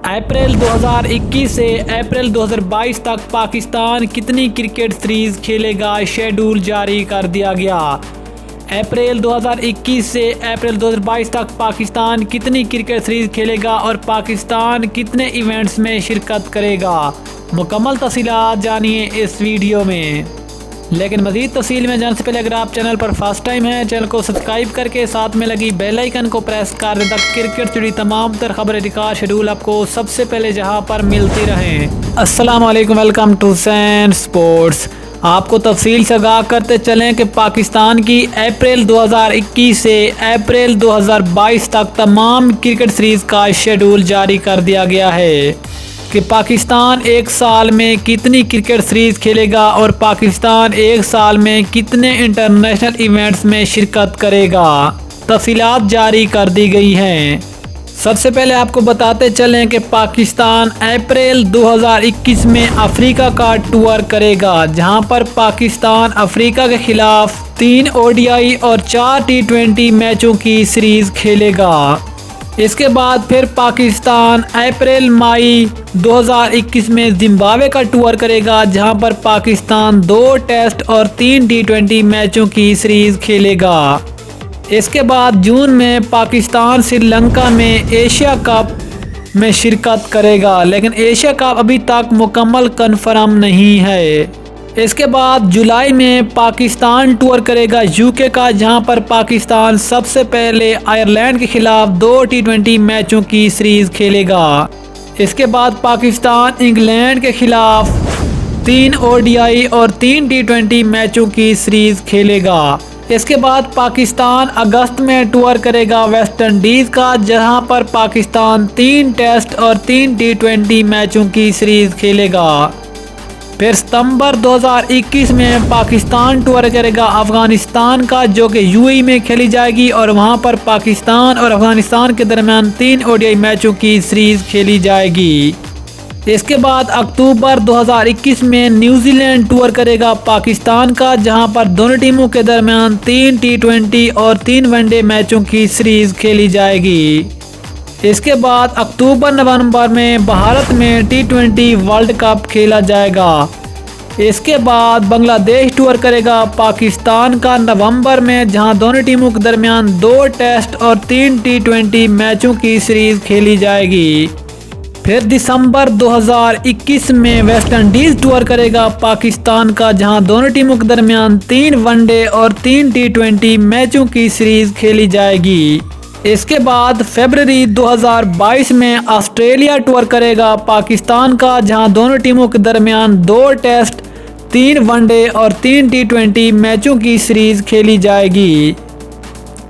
April 2021 سے April 2022 تک پاکستان کتنی کرکٹ سیریز کھیلے گا، شیڈول جاری کر دیا گیا۔ اپریل 2021 سے اپریل 2022 تک پاکستان کتنی کرکٹ سیریز کھیلے گا اور پاکستان کتنے ایونٹس میں شرکت کرے گا، مکمل تفصیلات جانیے اس ویڈیو میں۔ لیکن مزید تفصیل میں جانے سے پہلے اگر آپ چینل پر فرسٹ ٹائم ہیں، چینل کو سبسکرائب کر کے ساتھ میں لگی بیل آئیکن کو پریس کر دیں تاکہ کرکٹ سے جڑی تمام تر خبریں کا شیڈول آپ کو سب سے پہلے جہاں پر ملتی رہیں۔ السلام علیکم، ویلکم ٹو سین سپورٹس۔ آپ کو تفصیل سے آگاہ کرتے چلیں کہ پاکستان کی اپریل 2021 سے اپریل 2022 تک تمام کرکٹ سیریز کا شیڈول جاری کر دیا گیا ہے کہ پاکستان ایک سال میں کتنی کرکٹ سیریز کھیلے گا اور پاکستان ایک سال میں کتنے انٹرنیشنل ایونٹس میں شرکت کرے گا۔ تفصیلات جاری کر دی گئی ہیں۔ سب سے پہلے آپ کو بتاتے چلیں کہ پاکستان اپریل 2021 میں افریقہ کا ٹور کرے گا، جہاں پر پاکستان افریقہ کے خلاف 3 ODI اور 4 T20 میچوں کی سیریز کھیلے گا۔ اس کے بعد پھر پاکستان اپریل مئی 2021 میں زمبابوے کا ٹور کرے گا، جہاں پر پاکستان 2 ٹیسٹ اور 3 T20 میچوں کی سیریز کھیلے گا۔ اس کے بعد جون میں پاکستان سری لنکا میں ایشیا کپ میں شرکت کرے گا، لیکن ایشیا کپ ابھی تک مکمل کنفرم نہیں ہے۔ اس کے بعد جولائی میں پاکستان ٹور کرے گا UK کا، جہاں پر پاکستان سب سے پہلے آئرلینڈ کے خلاف 2 T20 میچوں کی سیریز کھیلے گا۔ اس کے بعد پاکستان انگلینڈ کے خلاف 3 ODI اور 3 T20 میچوں کی سیریز کھیلے گا۔ اس کے بعد پاکستان اگست میں ٹور کرے گا ویسٹ انڈیز کا، جہاں پر پاکستان 3 ٹیسٹ اور 3 T20 میچوں کی سیریز کھیلے گا۔ پھر ستمبر 2021 میں پاکستان ٹور کرے گا افغانستان کا، جو کہ UAE میں کھیلی جائے گی اور وہاں پر پاکستان اور افغانستان کے درمیان 3 ODI میچوں کی سیریز کھیلی جائے گی۔ اس کے بعد اکتوبر 2021 میں نیوزی لینڈ ٹور کرے گا پاکستان کا، جہاں پر دونوں ٹیموں کے درمیان 3 T20 اور 3 ون ڈے میچوں کی سیریز کھیلی جائے گی۔ اس کے بعد اکتوبر نومبر میں بھارت میں T20 ورلڈ کپ کھیلا جائے گا۔ اس کے بعد بنگلہ دیش ٹور کرے گا پاکستان کا نومبر میں، جہاں دونوں ٹیموں کے درمیان 2 ٹیسٹ اور 3 T20 میچوں کی سیریز کھیلی جائے گی۔ پھر دسمبر 2021 میں ویسٹ انڈیز ٹور کرے گا پاکستان کا، جہاں دونوں ٹیموں کے درمیان 3 ون ڈے اور 3 T20 میچوں کی سیریز کھیلی جائے گی۔ اس کے بعد فروری 2022 میں آسٹریلیا ٹور کرے گا پاکستان کا، جہاں دونوں ٹیموں کے درمیان 2 ٹیسٹ 3 ون ڈے اور 3 T20 میچوں کی سیریز کھیلی جائے گی۔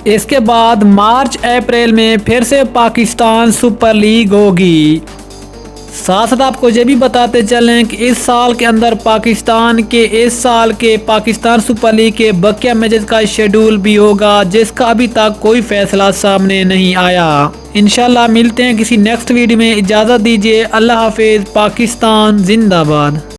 اس کے بعد مارچ اپریل میں پھر سے پاکستان سپر لیگ ہوگی۔ ساتھ ساتھ آپ کو یہ بھی بتاتے چلیں کہ اس سال کے اندر پاکستان کے پاکستان سپر لیگ کے بقیہ میچز کا شیڈول بھی ہوگا، جس کا ابھی تک کوئی فیصلہ سامنے نہیں آیا۔ انشاءاللہ ملتے ہیں کسی نیکسٹ ویڈیو میں، اجازت دیجیے، اللہ حافظ، پاکستان زندہ باد۔